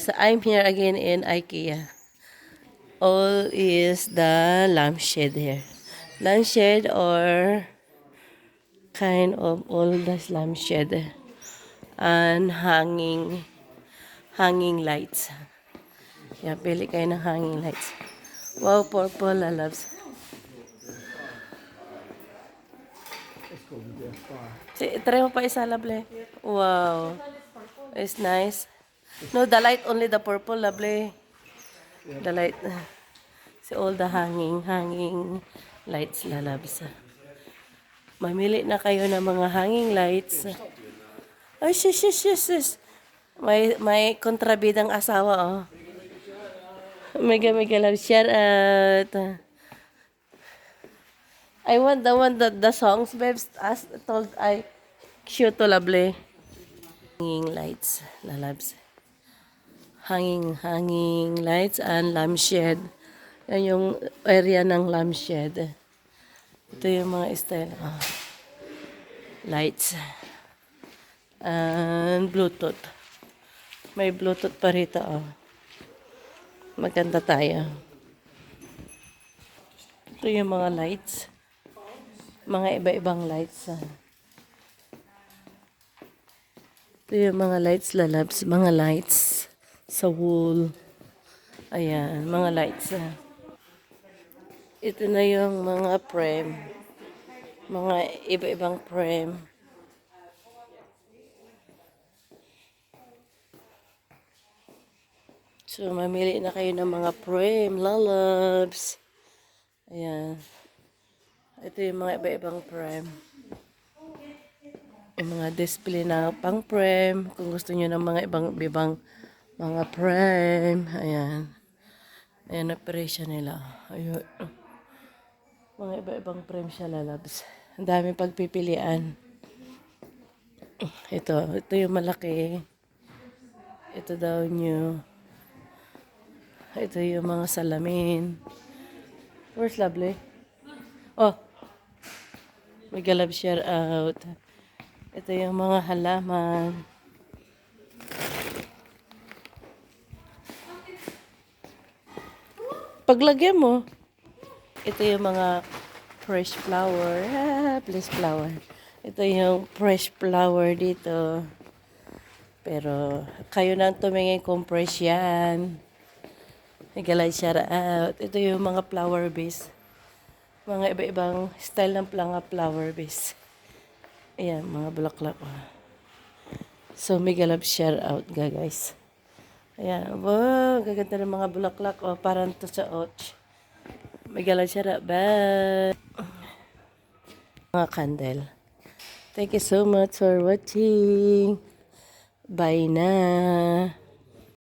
So I'm here again in IKEA. All is the lampshade here. Lampshade or kind of all the lampshade and hanging lights. Yeah, pili kayo ng hanging lights. Wow, purple loves. Try mo pa isa, lovely. Wow. It's nice. No, the light, only the purple, lovely. The light. So, all the hanging lights, lalabs. Mamili na kayo ng mga hanging lights. Ay, shush. May kontrabidang asawa, oh. Mega love, shout out. I want the one that the songs, babes, as told I shoot to lovely. Hanging lights, lalabs. Hanging lights and lampshade. Yan yung area ng lampshade. Ito yung mga style. Oh. Lights. And Bluetooth. May Bluetooth pa rito. Oh. Maganda tayo. Ito yung mga lights. Mga iba-ibang lights. Ito yung mga lights, lalabs. Mga lights sa wall. Ayan, mga lights. Ito na yung mga frame. Mga iba-ibang frame. So, mamili na kayo ng mga frame, lalabs. Ayan. Ito yung mga iba-ibang frame. Yung mga display na pang frame. Kung gusto nyo ng mga ibang mga frame. Ayan. Ayan ang presyo nila. Ayun. Mga iba-ibang frame siya, lalabs. Ang daming pagpipilian. Ito yung malaki. Ito daw nyo. Ito yung mga salamin. Where's lovely? Oh. May galab share out. Ito yung mga halaman. Paglagyan mo. Ito yung mga fresh flower. Please flower. Ito yung fresh flower dito. Pero kayo nang tumingin kung fresh yan. Nagalay shout out. Ito yung mga flower base. Mga iba-ibang style ng mga flower base. Ayan, mga bulaklak. So, mega love shout out guys. Ayan, wow, gaganda ng mga bulaklak. Oh, parang to sa och. Mega love shout out. Bye. Mga candle. Thank you so much for watching. Bye na.